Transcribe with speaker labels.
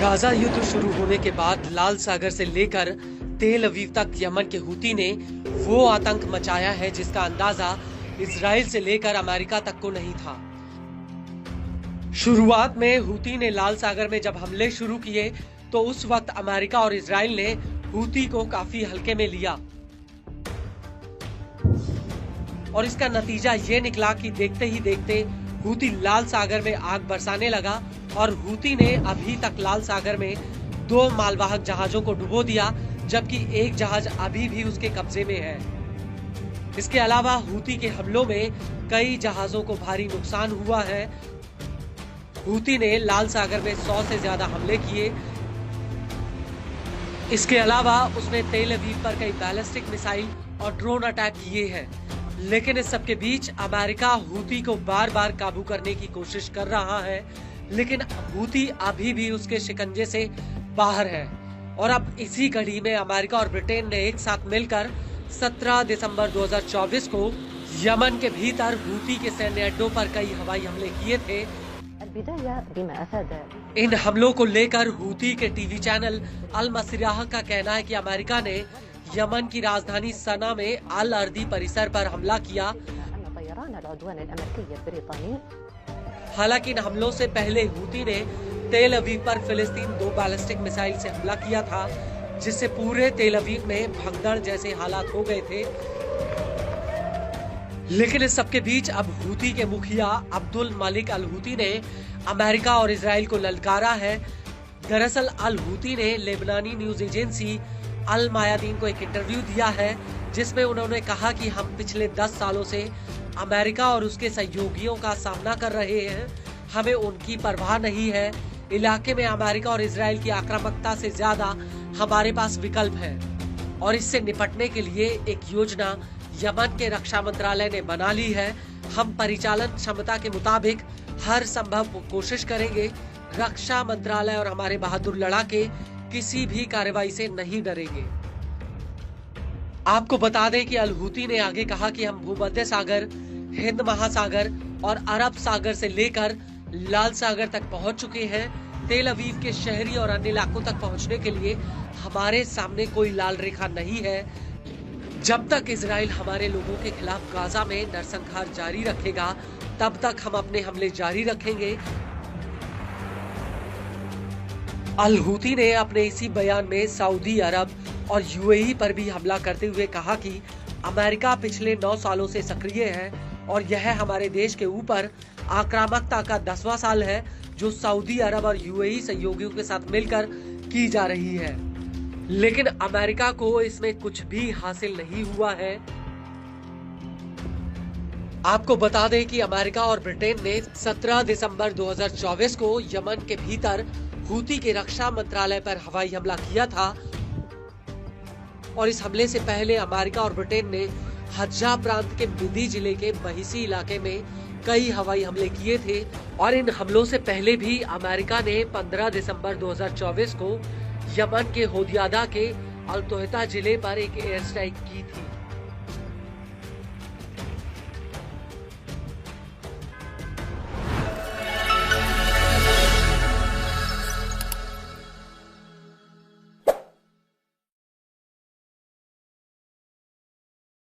Speaker 1: Gaza युद्ध शुरू होने के बाद लाल सागर से लेकर तेल अवीव तक यमन के हूती ने वो आतंक मचाया है जिसका अंदाजा इजराइल से लेकर अमेरिका तक को नहीं था। शुरुआत में हूती ने लाल सागर में जब हमले शुरू किए तो उस वक्त अमेरिका और इजराइल ने हूती को काफी हल्के में लिया और इसका नतीजा ये निकला कि देखते ही देखते हूती लाल सागर में आग बरसाने लगा और हूती ने अभी तक लाल सागर में 2 मालवाहक जहाजों को डुबो दिया, जबकि एक जहाज अभी भी उसके कब्जे में है। इसके अलावा हूती के हमलों में कई जहाजों को भारी नुकसान हुआ है। हूती ने लाल सागर में 100 से ज्यादा हमले किए। इसके अलावा उसने तेल अवीव पर कई बैलिस्टिक मिसाइल और ड्रोन अटैक किए हैं। लेकिन इस सब के बीच अमेरिका हूती को बार बार काबू करने की कोशिश कर रहा है, लेकिन हूती अभी भी उसके शिकंजे से बाहर है। और अब इसी कड़ी में अमेरिका और ब्रिटेन ने एक साथ मिलकर 17 दिसंबर 2024 को यमन के भीतर हूती के सैन्य अड्डों पर कई हवाई हमले किए थे। इन हमलों को लेकर हूती के टीवी चैनल अल मसीराह का कहना है कि अमेरिका ने यमन की राजधानी सना में अल अर्दी परिसर पर हमला किया। हालांकि इन हमलों से पहले हूती ने तेल अवीव पर फिलिस्तीन 2 बैलिस्टिक मिसाइल से हमला किया था, जिससे पूरे तेल अवीव में भगदड़ जैसे हालात हो गए थे। लेकिन इस सबके बीच अब हूती के मुखिया अब्दुल मलिक अल हूती ने अमेरिका और इजराइल को ललकारा है। दरअसल अल हूती ने लेबनानी न्यूज एजेंसी अल मायादीन को एक इंटरव्यू दिया है, जिसमें उन्होंने कहा कि हम पिछले 10 सालों से अमेरिका और उसके सहयोगियों का सामना कर रहे हैं। हमें उनकी परवाह नहीं है। इलाके में अमेरिका और इजराइल की आक्रामकता से ज्यादा हमारे पास विकल्प है और इससे निपटने के लिए एक योजना यमन के रक्षा मंत्रालय ने बना ली है। हम परिचालन क्षमता के मुताबिक हर संभव कोशिश करेंगे। रक्षा मंत्रालय और हमारे बहादुर लड़ाके किसी भी कार्रवाई से नहीं डरेंगे। आपको बता दें कि अल हूती ने आगे कहा कि हम भूमध्य सागर, हिंद महासागर और अरब सागर से लेकर लाल सागर तक पहुंच चुके हैं। तेल अवीव के शहरी और अन्य इलाकों तक पहुंचने के लिए हमारे सामने कोई लाल रेखा नहीं है। जब तक इजराइल हमारे लोगों के खिलाफ गाजा में नरसंहार जारी रखेगा, तब तक हम अपने हमले जारी रखेंगे। अल हूती ने अपने इसी बयान में सऊदी अरब और यूएई पर भी हमला करते हुए कहा कि अमेरिका पिछले 9 सालों से सक्रिय है और यह हमारे देश के ऊपर आक्रामकता का 10वां साल है जो सऊदी अरब और यूएई सहयोगियों के साथ मिलकर की जा रही है। लेकिन अमेरिका को इसमें कुछ भी हासिल नहीं हुआ है। आपको बता दें कि अमेरिका और ब्रिटेन ने 17 दिसंबर 2024 को यमन के भीतर हूती के रक्षा मंत्रालय पर हवाई हमला किया था और इस हमले से पहले अमेरिका और ब्रिटेन ने हज्जा प्रांत के मिदी जिले के बहिसी इलाके में कई हवाई हमले किए थे और इन हमलों से पहले भी अमेरिका ने 15 दिसंबर 2024 को यमन के होदियादा के अल तोहता जिले पर एक एयर स्ट्राइक की थी।